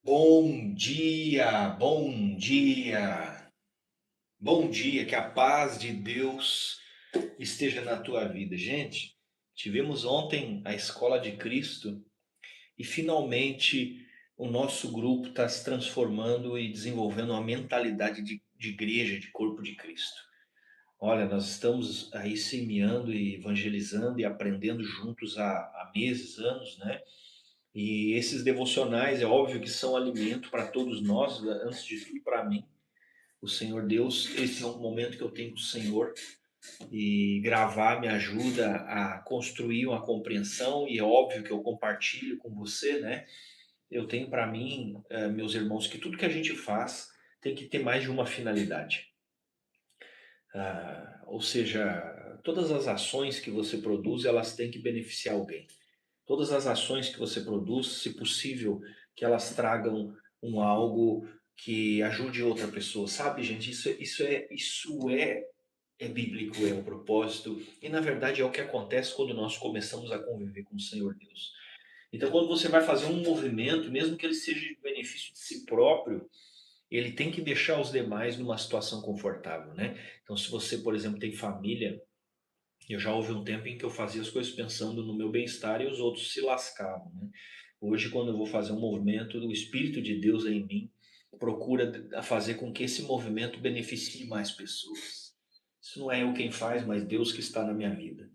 Bom dia, bom dia, bom dia, que a paz de Deus esteja na tua vida. Gente, tivemos ontem a Escola de Cristo e finalmente o nosso grupo está se transformando e desenvolvendo uma mentalidade de igreja, de corpo de Cristo. Olha, nós estamos aí semeando e evangelizando e aprendendo juntos há meses, anos, né? E esses devocionais, é óbvio que são alimento para todos nós, antes de tudo para mim. O Senhor Deus, esse é um momento que eu tenho com o Senhor e gravar me ajuda a construir uma compreensão e é óbvio que eu compartilho com você, né? Eu tenho para mim, meus irmãos, que tudo que a gente faz tem que ter mais de uma finalidade. Ou seja, todas as ações que você produz, elas têm que beneficiar alguém. Todas as ações que você produz, se possível, que elas tragam um algo que ajude outra pessoa, sabe, gente? Isso é bíblico, é um propósito e na verdade é o que acontece quando nós começamos a conviver com o Senhor Deus. Então, quando você vai fazer um movimento, mesmo que ele seja de benefício de si próprio, ele tem que deixar os demais numa situação confortável, né? Então, se você, por exemplo, tem família, eu já houve um tempo em que eu fazia as coisas pensando no meu bem-estar e os outros se lascavam, né? Hoje, quando eu vou fazer um movimento, o Espírito de Deus em mim procura fazer com que esse movimento beneficie mais pessoas. Isso não é eu quem faz, mas Deus que está na minha vida.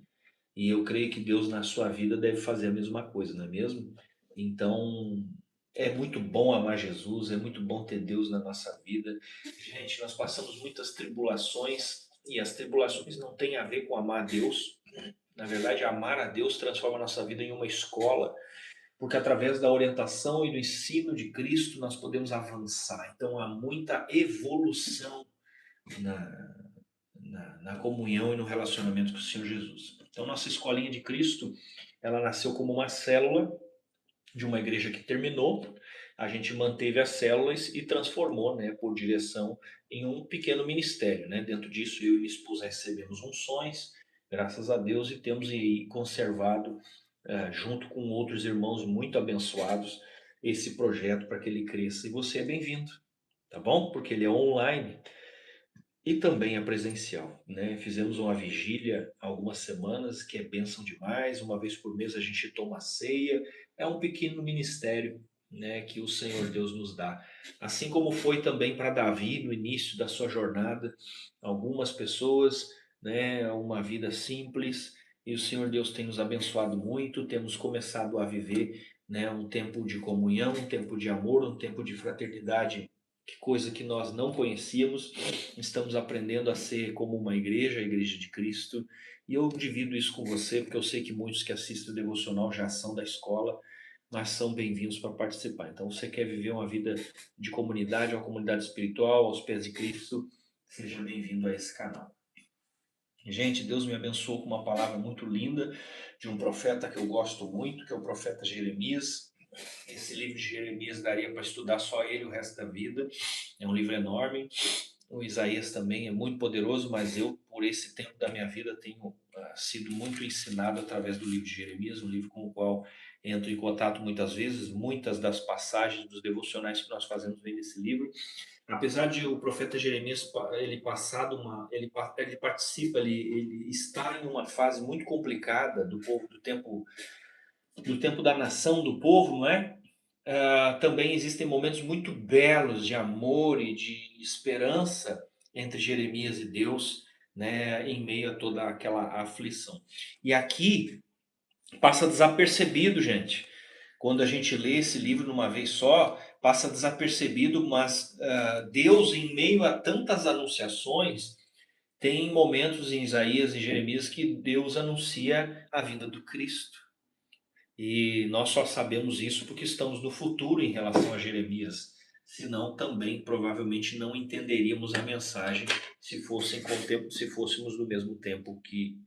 E eu creio que Deus na sua vida deve fazer a mesma coisa, não é mesmo? Então, é muito bom amar Jesus, é muito bom ter Deus na nossa vida. Gente, nós passamos muitas tribulações e as tribulações não têm a ver com amar a Deus. Na verdade, amar a Deus transforma a nossa vida em uma escola, porque através da orientação e do ensino de Cristo nós podemos avançar. Então, há muita evolução na, na comunhão e no relacionamento com o Senhor Jesus. Então, nossa escolinha de Cristo, ela nasceu como uma célula de uma igreja que terminou. A gente manteve as células e transformou, né, por direção, em um pequeno ministério. Né? Dentro disso, eu e minha esposa recebemos unções, graças a Deus, e temos aí conservado, junto com outros irmãos muito abençoados, esse projeto para que ele cresça. E você é bem-vindo, tá bom? Porque ele é online. E também a presencial, né? Fizemos uma vigília há algumas semanas, que é bênção demais. Uma vez por mês a gente toma ceia. É um pequeno ministério, né, que o Senhor Deus nos dá. Assim como foi também para Davi no início da sua jornada, algumas pessoas, né, uma vida simples, e o Senhor Deus tem nos abençoado muito. Temos começado a viver, né, um tempo de comunhão, um tempo de amor, um tempo de fraternidade, que coisa que nós não conhecíamos. Estamos aprendendo a ser como uma igreja, a igreja de Cristo. E eu divido isso com você, porque eu sei que muitos que assistem o devocional já são da escola, mas são bem-vindos para participar. Então, você quer viver uma vida de comunidade, uma comunidade espiritual, aos pés de Cristo, seja bem-vindo a esse canal. Gente, Deus me abençoou com uma palavra muito linda de um profeta que eu gosto muito, que é o profeta Jeremias. Esse livro de Jeremias daria para estudar só ele o resto da vida. É um livro enorme. O Isaías também é muito poderoso, mas eu, por esse tempo da minha vida, tenho sido muito ensinado através do livro de Jeremias, um livro com o qual entro em contato muitas vezes. Muitas das passagens dos devocionais que nós fazemos vêm desse livro. Apesar de o profeta Jeremias ele passado uma, ele participa, ele está em uma fase muito complicada do povo, do tempo da nação, do povo, não é? Também existem momentos muito belos de amor e de esperança entre Jeremias e Deus, né, em meio a toda aquela aflição. E aqui passa desapercebido, gente. Quando a gente lê esse livro numa vez só, passa desapercebido, mas Deus, em meio a tantas anunciações, tem momentos em Isaías e Jeremias que Deus anuncia a vinda do Cristo. E nós só sabemos isso porque estamos no futuro em relação a Jeremias. Senão, também provavelmente não entenderíamos a mensagem se, se fôssemos no mesmo tempo que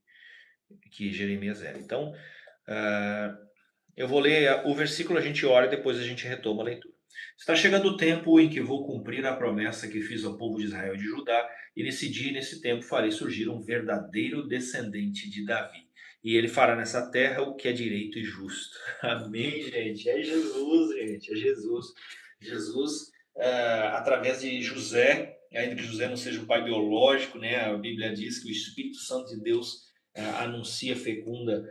Jeremias era. Então, eu vou ler o versículo, a gente ora e depois a gente retoma a leitura. Está chegando o tempo em que vou cumprir a promessa que fiz ao povo de Israel e de Judá, e nesse dia e nesse tempo farei surgir um verdadeiro descendente de Davi. E ele fará nessa terra o que é direito e justo. Amém, gente. É Jesus, gente. É Jesus. Jesus, através de José, ainda que José não seja o pai biológico, né? A Bíblia diz que o Espírito Santo de Deus anuncia, fecunda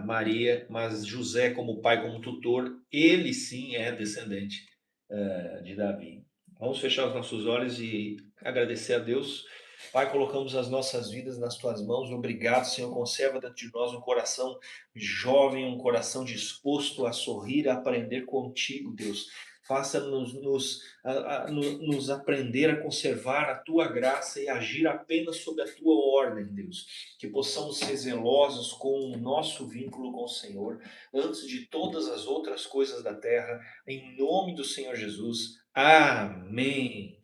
Maria, mas José como pai, como tutor, ele sim é descendente de Davi. Vamos fechar os nossos olhos e agradecer a Deus. Pai, colocamos as nossas vidas nas tuas mãos. Obrigado, Senhor. Conserva dentro de nós um coração jovem, um coração disposto a sorrir, a aprender contigo, Deus. Faça-nos nos aprender a conservar a tua graça e agir apenas sob a tua ordem, Deus. Que possamos ser zelosos com o nosso vínculo com o Senhor, antes de todas as outras coisas da terra, em nome do Senhor Jesus. Amém.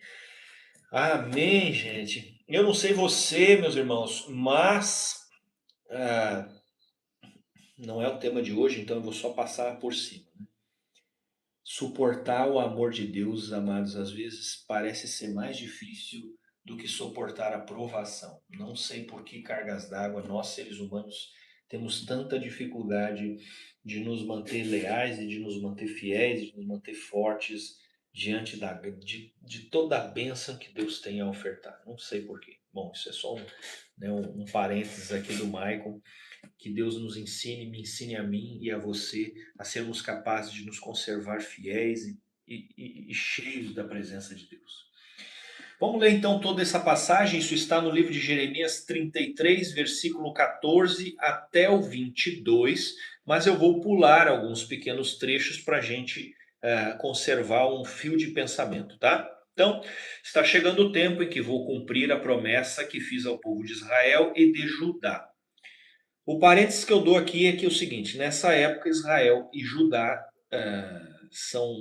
Amém, gente. Eu não sei você, meus irmãos, mas não é o tema de hoje, então eu vou só passar por cima. Suportar o amor de Deus, amados, às vezes parece ser mais difícil do que suportar a provação. Não sei por que cargas d'água nós, seres humanos, temos tanta dificuldade de nos manter leais e de nos manter fiéis, de nos manter fortes diante de toda a bênção que Deus tem a ofertar. Não sei por quê. Bom, isso é só um parênteses aqui do Michael. Que Deus nos ensine, me ensine a mim e a você a sermos capazes de nos conservar fiéis e cheios da presença de Deus. Vamos ler então toda essa passagem. Isso está no livro de Jeremias 33, versículo 14 até o 22. Mas eu vou pular alguns pequenos trechos para a gente conservar um fio de pensamento, tá? Então, está chegando o tempo em que vou cumprir a promessa que fiz ao povo de Israel e de Judá. O parênteses que eu dou aqui é que é o seguinte: nessa época Israel e Judá são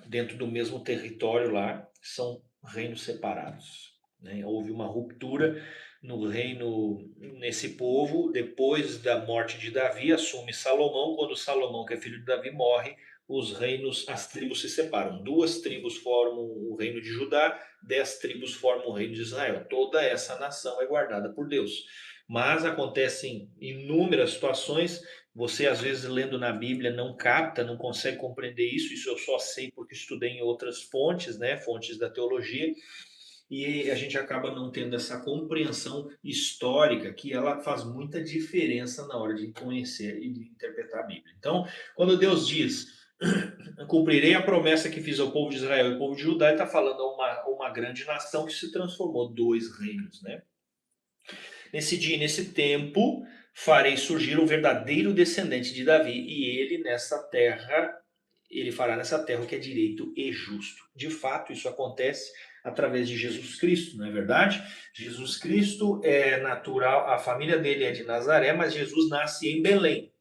dentro do mesmo território lá, são reinos separados, né? Houve uma ruptura no reino, nesse povo, depois da morte de Davi, assume Salomão. Quando Salomão, que é filho de Davi, morre, os reinos, as tribos se separam. 2 tribos formam o reino de Judá, 10 tribos formam o reino de Israel. Toda essa nação é guardada por Deus. Mas acontecem inúmeras situações, você às vezes lendo na Bíblia não capta, não consegue compreender isso eu só sei porque estudei em outras fontes, né, fontes da teologia, e a gente acaba não tendo essa compreensão histórica que ela faz muita diferença na hora de conhecer e de interpretar a Bíblia. Então, quando Deus diz, cumprirei a promessa que fiz ao povo de Israel e ao povo de Judá, ele está falando a uma grande nação que se transformou 2 reinos, né? Nesse dia e nesse tempo, farei surgir um verdadeiro descendente de Davi, e ele fará nessa terra o que é direito e justo. De fato, isso acontece através de Jesus Cristo, não é verdade? Jesus Cristo é natural, a família dele é de Nazaré, mas Jesus nasce em Belém.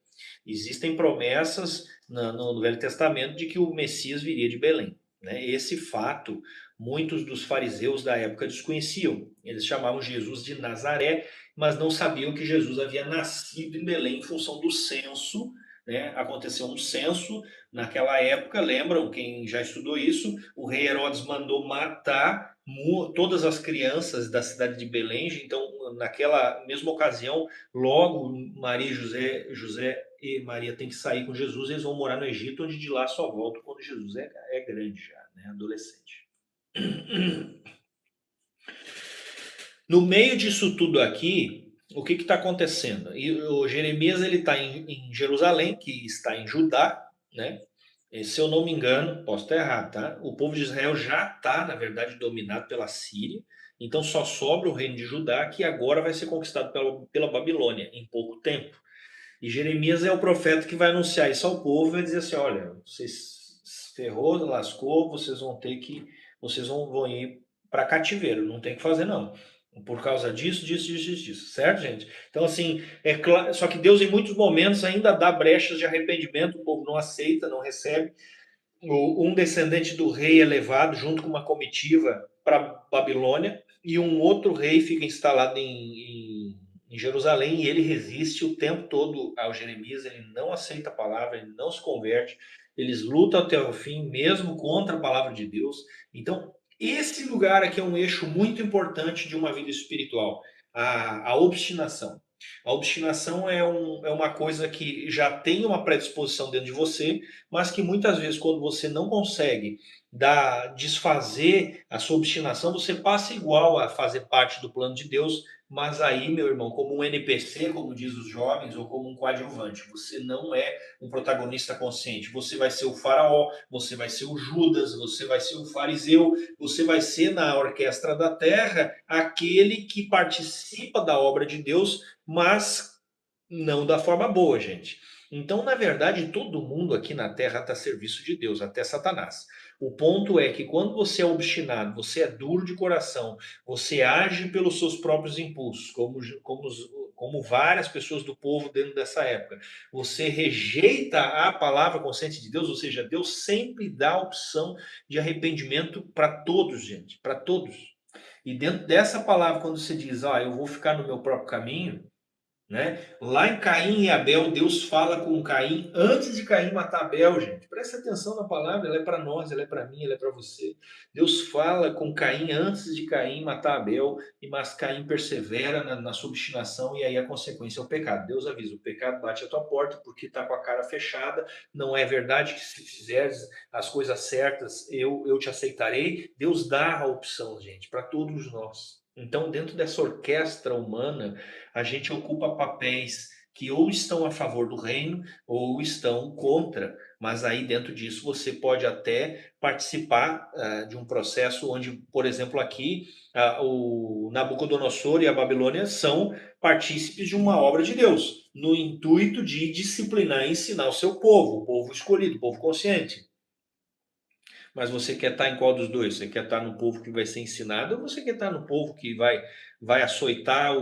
Existem promessas no Velho Testamento de que o Messias viria de Belém, né? Esse fato, muitos dos fariseus da época desconheciam. Eles chamavam Jesus de Nazaré, mas não sabiam que Jesus havia nascido em Belém em função do censo, né? Aconteceu um censo naquela época, lembram, quem já estudou isso, o rei Herodes mandou matar todas as crianças da cidade de Belém. Então, naquela mesma ocasião, logo Maria José e Maria têm que sair com Jesus, eles vão morar no Egito, onde de lá só voltam quando Jesus é grande já, né? Adolescente. No meio disso tudo aqui, o que está acontecendo? E o Jeremias ele está em Jerusalém, que está em Judá, né? E, se eu não me engano, posso estar errado, tá? O povo de Israel já está, na verdade, dominado pela Síria, então só sobra o reino de Judá, que agora vai ser conquistado pela Babilônia em pouco tempo. E Jeremias é o profeta que vai anunciar isso ao povo e vai dizer assim: olha, vocês ferrou, lascou, vocês vão ir para cativeiro, não tem o que fazer não. Por causa disso, certo, gente? Então, assim, é claro, só que Deus, em muitos momentos, ainda dá brechas de arrependimento, o povo não aceita, não recebe. Um descendente do rei é levado junto com uma comitiva para Babilônia, e um outro rei fica instalado em Jerusalém, e ele resiste o tempo todo ao Jeremias, ele não aceita a palavra, ele não se converte, eles lutam até o fim, mesmo contra a palavra de Deus. Então, esse lugar aqui é um eixo muito importante de uma vida espiritual, a obstinação. A obstinação é uma coisa que já tem uma predisposição dentro de você, mas que muitas vezes, quando você não consegue desfazer a sua obstinação, você passa igual a fazer parte do plano de Deus, mas aí, meu irmão, como um NPC, como diz os jovens, ou como um coadjuvante, você não é um protagonista consciente. Você vai ser o faraó, você vai ser o Judas, você vai ser o fariseu, você vai ser na orquestra da terra aquele que participa da obra de Deus, mas não da forma boa, gente. Então, na verdade, todo mundo aqui na Terra está a serviço de Deus, até Satanás. O ponto é que quando você é obstinado, você é duro de coração, você age pelos seus próprios impulsos, como várias pessoas do povo dentro dessa época. Você rejeita a palavra consciente de Deus, ou seja, Deus sempre dá a opção de arrependimento para todos, gente, para todos. E dentro dessa palavra, quando você diz, eu vou ficar no meu próprio caminho, né? Lá em Caim e Abel, Deus fala com Caim antes de Caim matar Abel, gente. Presta atenção na palavra, ela é para nós, ela é para mim, ela é para você. Deus fala com Caim antes de Caim matar Abel, mas Caim persevera na sua obstinação e aí a consequência é o pecado. Deus avisa, o pecado bate à tua porta porque está com a cara fechada, não é verdade que se fizeres as coisas certas, eu te aceitarei. Deus dá a opção, gente, para todos nós. Então, dentro dessa orquestra humana, a gente ocupa papéis que ou estão a favor do reino ou estão contra. Mas aí dentro disso você pode até participar de um processo onde, por exemplo, aqui o Nabucodonosor e a Babilônia são partícipes de uma obra de Deus, no intuito de disciplinar e ensinar o povo escolhido, o povo consciente. Mas você quer estar em qual dos dois? Você quer estar no povo que vai ser ensinado ou você quer estar no povo que vai açoitar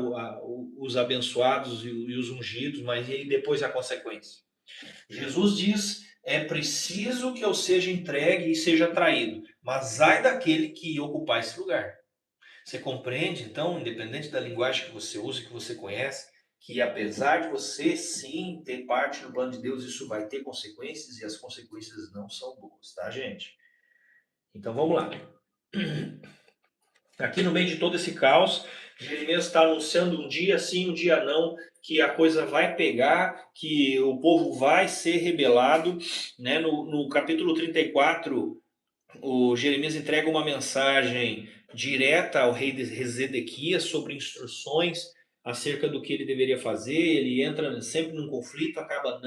os abençoados e os ungidos, mas e depois a consequência? Jesus diz: é preciso que eu seja entregue e seja traído, mas ai daquele que ocupar esse lugar. Você compreende, então, independente da linguagem que você usa, que você conhece, que apesar de você sim ter parte no plano de Deus, isso vai ter consequências e as consequências não são boas, tá, gente? Então vamos lá. Aqui no meio de todo esse caos, Jeremias está anunciando um dia sim, um dia não, que a coisa vai pegar, que o povo vai ser rebelado. Né? No capítulo 34, o Jeremias entrega uma mensagem direta ao rei Zedequias sobre instruções acerca do que ele deveria fazer. Ele entra sempre num conflito, acaba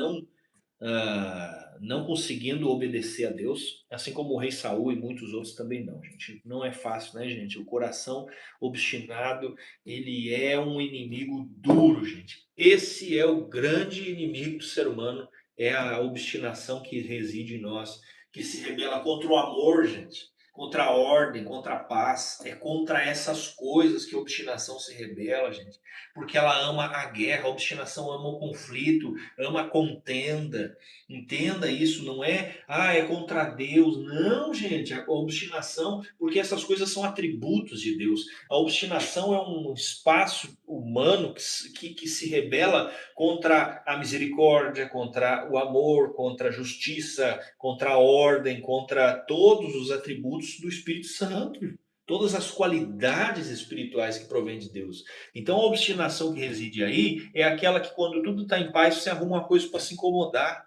não conseguindo obedecer a Deus, assim como o rei Saul e muitos outros também não, gente. Não é fácil, né, gente? O coração obstinado, ele é um inimigo duro, gente. Esse é o grande inimigo do ser humano, é a obstinação que reside em nós, que se rebela contra o amor, gente. Contra a ordem, contra a paz, é contra essas coisas que a obstinação se rebela, gente, porque ela ama a guerra, a obstinação ama o conflito, ama a contenda. Entenda isso, não é contra Deus. Não, gente, a obstinação, porque essas coisas são atributos de Deus. A obstinação é um espaço humano que se rebela contra a misericórdia, contra o amor, contra a justiça, contra a ordem, contra todos os atributos do Espírito Santo. Todas as qualidades espirituais que provém de Deus. Então a obstinação que reside aí é aquela que, quando tudo está em paz, você arruma uma coisa para se incomodar.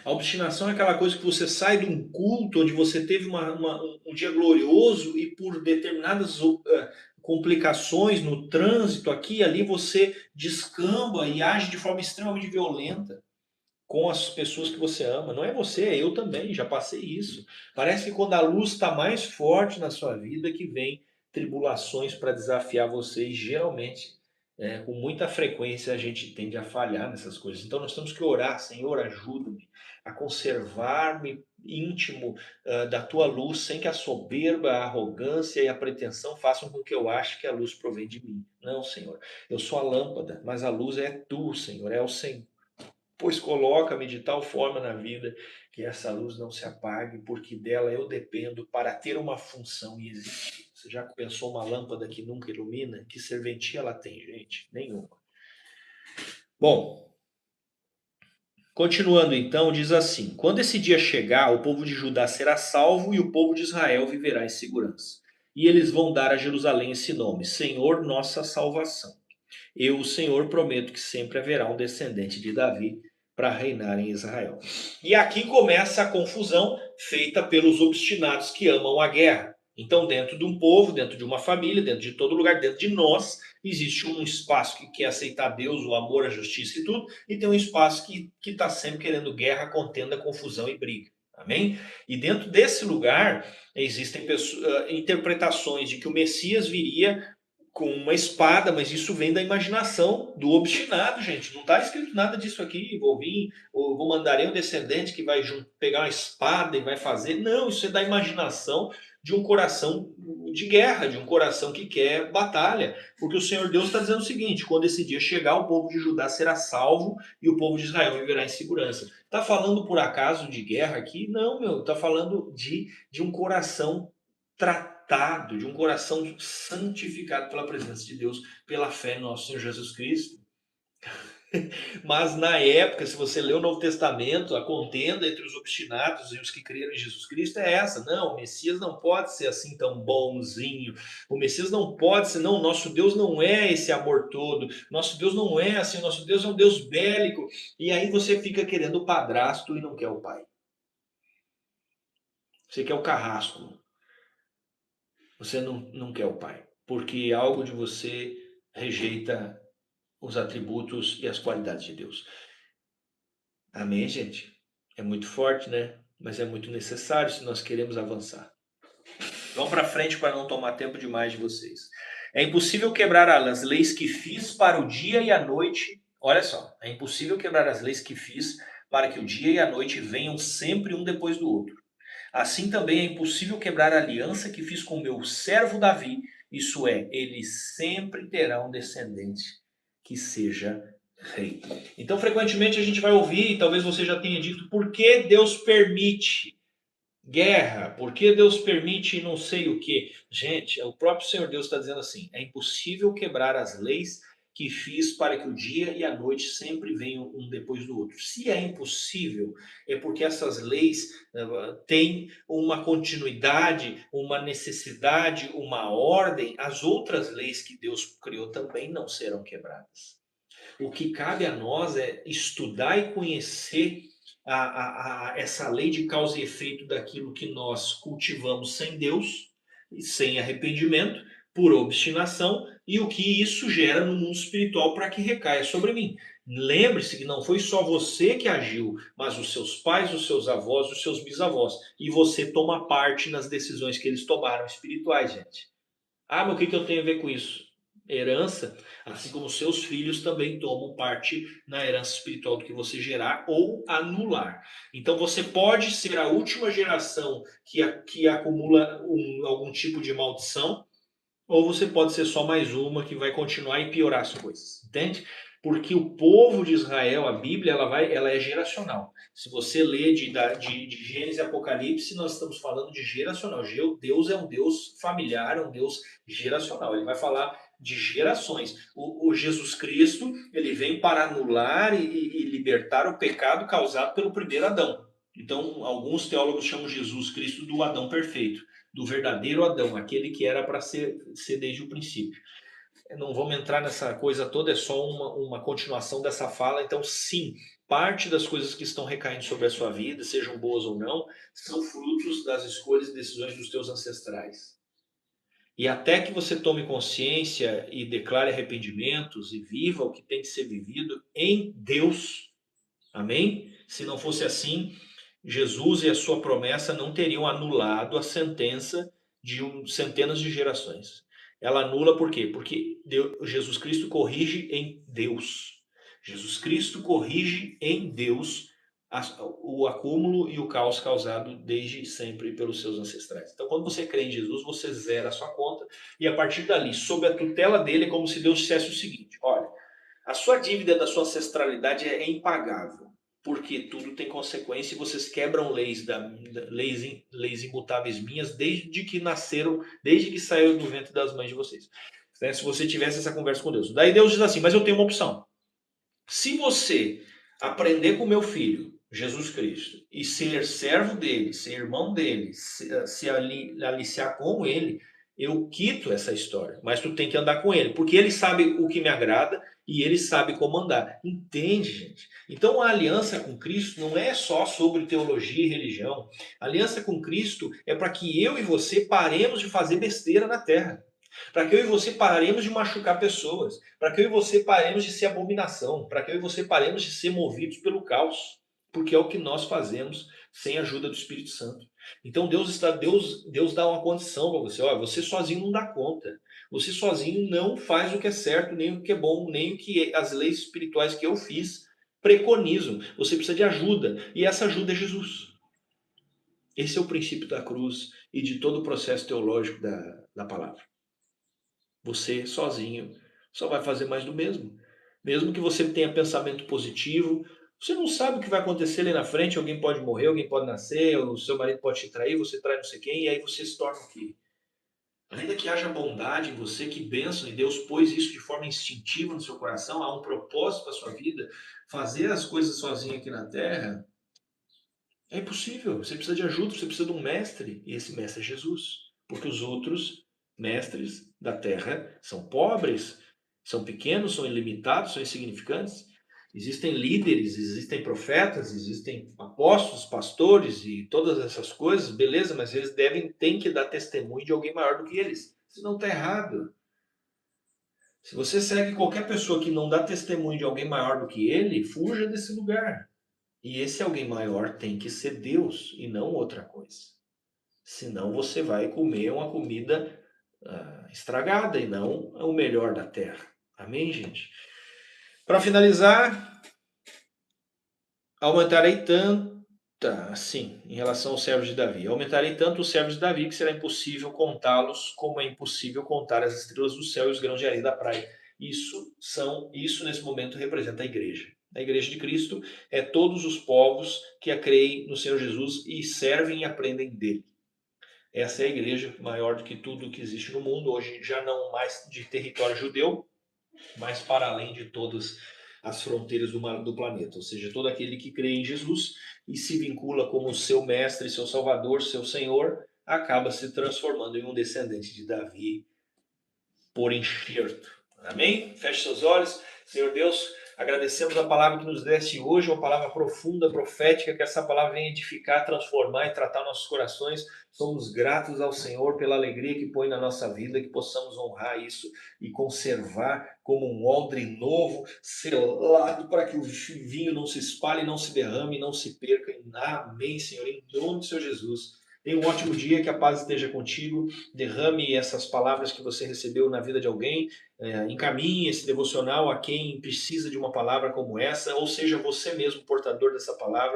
A obstinação é aquela coisa que você sai de um culto onde você teve um dia glorioso e por determinadas complicações no trânsito aqui e ali você descamba e age de forma extremamente violenta com as pessoas que você ama. Não é você, é eu também, já passei isso. Parece que quando a luz está mais forte na sua vida que vem tribulações para desafiar você e geralmente com muita frequência a gente tende a falhar nessas coisas. Então nós temos que orar, Senhor, ajuda-me a conservar-me íntimo da tua luz, sem que a soberba, a arrogância e a pretensão façam com que eu ache que a luz provém de mim. Não, Senhor, eu sou a lâmpada, mas a luz é tu, Senhor, é o Senhor. Pois coloca-me de tal forma na vida que essa luz não se apague, porque dela eu dependo para ter uma função e existir. Você já pensou uma lâmpada que nunca ilumina? Que serventia ela tem, gente? Nenhuma. Bom, continuando então, diz assim: quando esse dia chegar, o povo de Judá será salvo e o povo de Israel viverá em segurança. E eles vão dar a Jerusalém esse nome: Senhor, nossa salvação. Eu, o Senhor, prometo que sempre haverá um descendente de Davi para reinar em Israel. E aqui começa a confusão feita pelos obstinados que amam a guerra. Então, dentro de um povo, dentro de uma família, dentro de todo lugar, dentro de nós, existe um espaço que quer aceitar Deus, o amor, a justiça e tudo, e tem um espaço que está sempre querendo guerra, contenda, confusão e briga. Amém? E dentro desse lugar existem interpretações de que o Messias viria com uma espada, mas isso vem da imaginação do obstinado, gente. Não está escrito nada disso aqui. Vou vir, ou vou mandar um descendente que vai pegar uma espada e vai fazer. Não, isso é da imaginação de um coração de guerra, de um coração que quer batalha. Porque o Senhor Deus está dizendo o seguinte: quando esse dia chegar, o povo de Judá será salvo e o povo de Israel viverá em segurança. Está falando por acaso de guerra aqui? Não, meu. Está falando de um coração tratado, de um coração santificado pela presença de Deus, pela fé em nosso Senhor Jesus Cristo. Mas na época, se você lê o Novo Testamento, a contenda entre os obstinados e os que creram em Jesus Cristo é essa. Não, o Messias não pode ser assim tão bonzinho. O Messias não pode ser, não, nosso Deus não é esse amor todo. Nosso Deus não é assim, nosso Deus é um Deus bélico. E aí você fica querendo o padrasto e não quer o pai. Você quer o carrasco. Você não quer o pai. Porque algo de você rejeita os atributos e as qualidades de Deus. Amém, gente? É muito forte, né? Mas é muito necessário se nós queremos avançar. Vamos para frente para não tomar tempo demais de vocês. É impossível quebrar as leis que fiz para o dia e a noite. Olha só, é impossível quebrar as leis que fiz para que o dia e a noite venham sempre um depois do outro. Assim também é impossível quebrar a aliança que fiz com meu servo Davi, isso é, ele sempre terá um descendente que seja rei. Então, frequentemente a gente vai ouvir, e talvez você já tenha dito, por que Deus permite guerra? Por que Deus permite não sei o que? Gente, o próprio Senhor Deus está dizendo assim, é impossível quebrar as leis que fiz para que o dia e a noite sempre venham um depois do outro. Se é impossível, é porque essas leis têm uma continuidade, uma necessidade, uma ordem. As outras leis que Deus criou também não serão quebradas. O que cabe a nós é estudar e conhecer essa lei de causa e efeito daquilo que nós cultivamos sem Deus, sem arrependimento, por obstinação, e o que isso gera no mundo espiritual para que recaia sobre mim. Lembre-se que não foi só você que agiu, mas os seus pais, os seus avós, os seus bisavós. E você toma parte nas decisões que eles tomaram espirituais, gente. Ah, mas o que eu tenho a ver com isso? Herança, assim como seus filhos também tomam parte na herança espiritual do que você gerar ou anular. Então você pode ser a última geração que acumula algum tipo de maldição, ou você pode ser só mais uma que vai continuar e piorar as coisas, entende? Porque o povo de Israel, a Bíblia, ela é geracional. Se você lê de Gênesis e Apocalipse, nós estamos falando de geracional. Deus é um Deus familiar, é um Deus geracional. Ele vai falar de gerações. O Jesus Cristo, ele vem para anular e libertar o pecado causado pelo primeiro Adão. Então, alguns teólogos chamam Jesus Cristo do Adão perfeito, do verdadeiro Adão, aquele que era para ser desde o princípio. Não vamos entrar nessa coisa toda, é só uma continuação dessa fala. Então, sim, parte das coisas que estão recaindo sobre a sua vida, sejam boas ou não, são frutos das escolhas e decisões dos teus ancestrais. E até que você tome consciência e declare arrependimentos e viva o que tem que ser vivido em Deus. Amém? Se não fosse assim, Jesus e a sua promessa não teriam anulado a sentença de centenas de gerações. Ela anula por quê? Porque Jesus Cristo corrige em Deus. Jesus Cristo corrige em Deus o acúmulo e o caos causado desde sempre pelos seus ancestrais. Então, quando você crê em Jesus, você zera a sua conta e a partir dali, sob a tutela dele, é como se Deus dissesse o seguinte: olha, a sua dívida da sua ancestralidade é impagável, porque tudo tem consequência e vocês quebram leis imutáveis minhas desde que nasceram, desde que saíram do ventre das mães de vocês. Né? Se você tivesse essa conversa com Deus. Daí Deus diz assim, mas eu tenho uma opção. Se você aprender com meu filho, Jesus Cristo, e ser servo dele, ser irmão dele, se aliciar com ele, eu quito essa história, mas tu tem que andar com ele, porque ele sabe o que me agrada e ele sabe como andar. Entende, gente? Então a aliança com Cristo não é só sobre teologia e religião. A aliança com Cristo é para que eu e você paremos de fazer besteira na terra. Para que eu e você paremos de machucar pessoas. Para que eu e você paremos de ser abominação. Para que eu e você paremos de ser movidos pelo caos. Porque é o que nós fazemos sem a ajuda do Espírito Santo. Então Deus dá uma condição para você. Olha, você sozinho não dá conta. Você sozinho não faz o que é certo, nem o que é bom, nem o que as leis espirituais que eu fiz preconizam. Você precisa de ajuda. E essa ajuda é Jesus. Esse é o princípio da cruz e de todo o processo teológico da palavra. Você sozinho só vai fazer mais do mesmo. Mesmo que você tenha pensamento positivo, você não sabe o que vai acontecer ali na frente. Alguém pode morrer, alguém pode nascer, o seu marido pode te trair, você trai não sei quem, e aí você se torna o quê? Ainda que haja bondade em você, que bênção, e Deus pôs isso de forma instintiva no seu coração, há um propósito para a sua vida, fazer as coisas sozinho aqui na terra, é impossível. Você precisa de ajuda, você precisa de um mestre, e esse mestre é Jesus. Porque os outros mestres da terra são pobres, são pequenos, são ilimitados, são insignificantes. Existem líderes, existem profetas, existem apóstolos, pastores e todas essas coisas, beleza, mas eles têm que dar testemunho de alguém maior do que eles. Senão está errado. Se você segue qualquer pessoa que não dá testemunho de alguém maior do que ele, fuja desse lugar. E esse alguém maior tem que ser Deus e não outra coisa. Senão você vai comer uma comida estragada e não o melhor da terra. Amém, gente? Para finalizar, aumentarei tanto, assim, em relação aos servos de Davi, aumentarei tanto os servos de Davi que será impossível contá-los, como é impossível contar as estrelas do céu e os grãos de areia da praia. Isso nesse momento representa a igreja. A igreja de Cristo é todos os povos que creem no Senhor Jesus e servem e aprendem dele. Essa é a igreja maior do que tudo que existe no mundo, hoje já não mais de território judeu, mas para além de todas as fronteiras do planeta. Ou seja, todo aquele que crê em Jesus e se vincula como seu mestre, seu salvador, seu senhor, acaba se transformando em um descendente de Davi por enxerto. Amém? Feche seus olhos. Senhor Deus, agradecemos a palavra que nos deste hoje, uma palavra profunda, profética, que essa palavra venha edificar, transformar e tratar nossos corações. Somos gratos ao Senhor pela alegria que põe na nossa vida, que possamos honrar isso e conservar como um odre novo, selado, para que o vinho não se espalhe, não se derrame, não se perca. Amém, Senhor, em nome do Senhor Jesus. Tenha um ótimo dia, que a paz esteja contigo. Derrame essas palavras que você recebeu na vida de alguém. Encaminhe esse devocional a quem precisa de uma palavra como essa, ou seja, você mesmo portador dessa palavra.